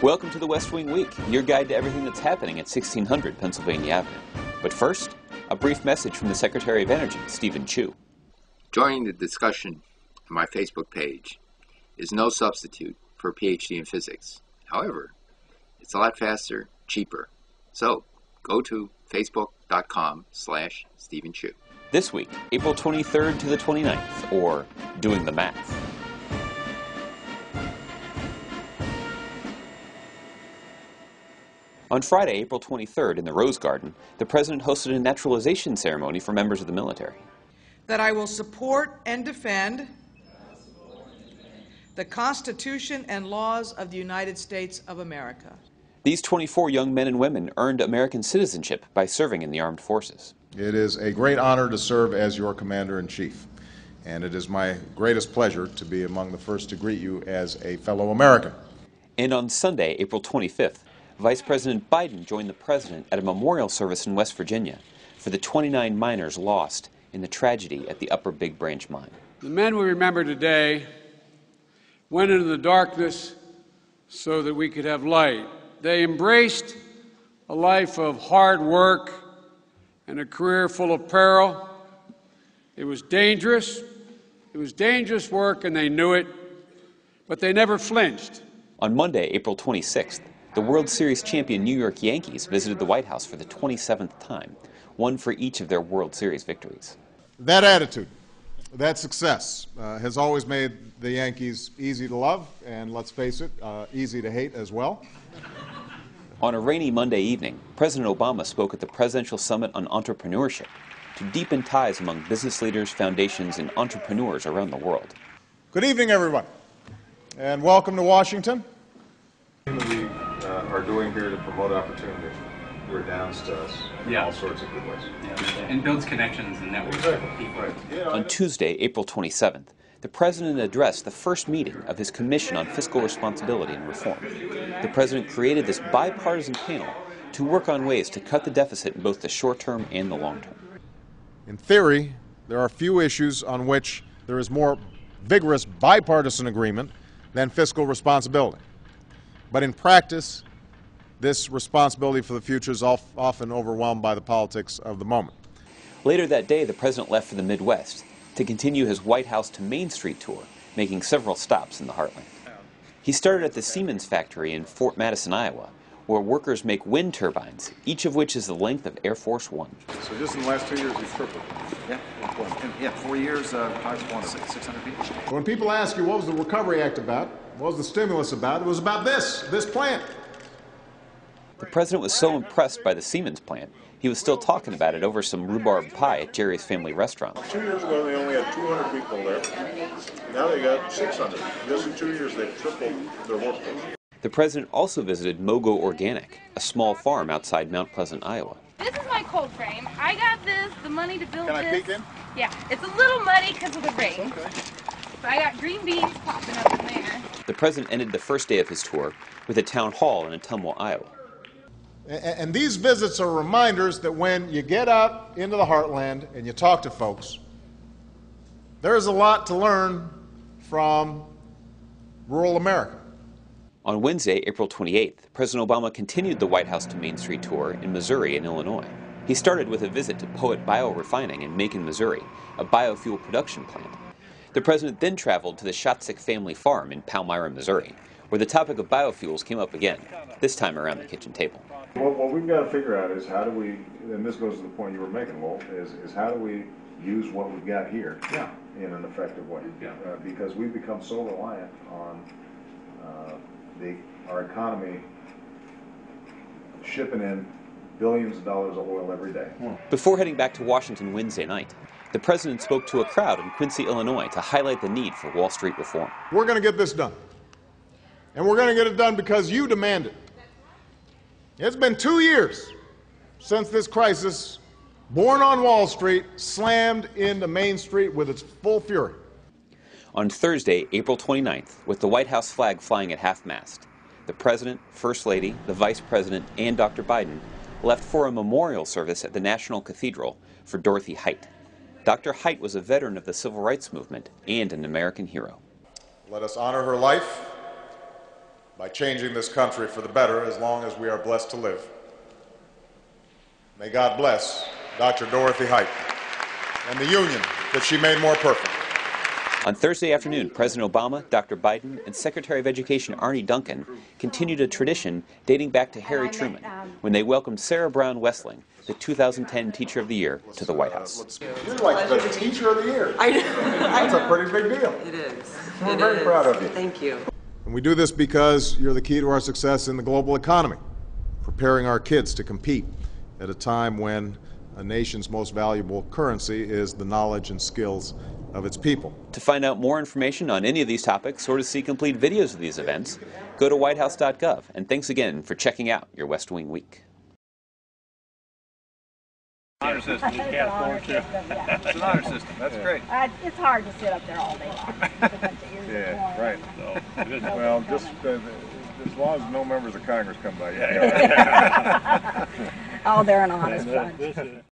Welcome to the West Wing Week, your guide to everything that's happening at 1600 Pennsylvania Avenue. But first, a brief message from the Secretary of Energy, Stephen Chu. Joining the discussion on my Facebook page is no substitute for a PhD in physics. However, it's a lot faster, cheaper. So, go to facebook.com/Stephen Chu. This week, April 23rd to the 29th, or Doing the Math. On Friday, April 23rd, in the Rose Garden, the President hosted a naturalization ceremony for members of the military. That I will support and defend the Constitution and laws of the United States of America. These 24 young men and women earned American citizenship by serving in the armed forces. It is a great honor to serve as your Commander-in-Chief, and it is my greatest pleasure to be among the first to greet you as a fellow American. And on Sunday, April 25th, Vice President Biden joined the President at a memorial service in West Virginia for the 29 miners lost in the tragedy at the Upper Big Branch mine. The men we remember today went into the darkness so that we could have light. They embraced a life of hard work and a career full of peril. It was dangerous work, and they knew it, but they never flinched. On Monday, April 26th, the World Series champion New York Yankees visited the White House for the 27th time, one for each of their World Series victories. That attitude, that success, has always made the Yankees easy to love, and let's face it, easy to hate as well. On a rainy Monday evening, President Obama spoke at the Presidential Summit on Entrepreneurship to deepen ties among business leaders, foundations, and entrepreneurs around the world. Good evening, everyone, and welcome to Washington. We are doing here to promote opportunity redounds to us in all sorts of good ways. Yeah. And builds connections and networks with people. Right. On Tuesday, April 27th, the President addressed the first meeting of his Commission on Fiscal Responsibility and Reform. The President created this bipartisan panel to work on ways to cut the deficit in both the short term and the long term. In theory, there are few issues on which there is more vigorous bipartisan agreement than fiscal responsibility. But in practice, this responsibility for the future is often overwhelmed by the politics of the moment. Later that day, the President left for the Midwest to continue his White House to Main Street tour, making several stops in the heartland. He started at the Siemens factory in Fort Madison, Iowa, where workers make wind turbines, each of which is the length of Air Force One. So just in the last 2 years, you've tripled. Yeah, 4 years, 600 people. When people ask you what was the Recovery Act about, what was the stimulus about, it was about this plant. The President was so impressed by the Siemens plant, he was still talking about it over some rhubarb pie at Jerry's Family Restaurant. 2 years ago, they only had 200 people there. Now they got 600. Just in 2 years, they've tripled their workforce. The President also visited Mogo Organic, a small farm outside Mount Pleasant, Iowa. This is my cold frame. I got the money to build this. Can I peek in? Yeah, it's a little muddy because of the rain. Okay. But I got green beans popping up in there. The President ended the first day of his tour with a town hall in Ottumwa, Iowa. And these visits are reminders that when you get out into the heartland and you talk to folks, there is a lot to learn from rural America. On Wednesday, April 28th, President Obama continued the White House to Main Street tour in Missouri and Illinois. He started with a visit to Poet Biorefining in Macon, Missouri, a biofuel production plant. The President then traveled to the Shotzick family farm in Palmyra, Missouri, where the topic of biofuels came up again, this time around the kitchen table. What we've got to figure out is how do we, and this goes to the point you were making, Walt, is how do we use what we've got here in an effective way? Because we've become so reliant on our economy shipping in billions of dollars of oil every day. Before heading back to Washington Wednesday night, the President spoke to a crowd in Quincy, Illinois to highlight the need for Wall Street reform. We're going to get this done. And we're going to get it done because you demand it. It's been 2 years since this crisis, born on Wall Street, slammed into Main Street with its full fury. On Thursday, April 29th, with the White House flag flying at half-mast, the President, First Lady, the Vice President, and Dr. Biden left for a memorial service at the National Cathedral for Dorothy Height. Dr. Height was a veteran of the Civil Rights Movement and an American hero. Let us honor her life, by changing this country for the better as long as we are blessed to live. May God bless Dr. Dorothy Height and the union that she made more perfect. On Thursday afternoon, President Obama, Dr. Biden, and Secretary of Education Arne Duncan continued a tradition dating back to Harry Truman when they welcomed Sarah Brown Wessling, the 2010 Teacher of the Year, to the White House. You're like the Teacher of the Year. I know. That's a pretty big deal. It is. We're very proud of you. Thank you. And we do this because you're the key to our success in the global economy, preparing our kids to compete at a time when a nation's most valuable currency is the knowledge and skills of its people. To find out more information on any of these topics or to see complete videos of these events, go to whitehouse.gov. And thanks again for checking out your West Wing Week. Honor system, you can't afford to. It's an honor system, that's great. It's hard to sit up there all day long. Yeah, right. Well, just as long as no members of Congress come by. Yeah. Oh, they're an honest bunch.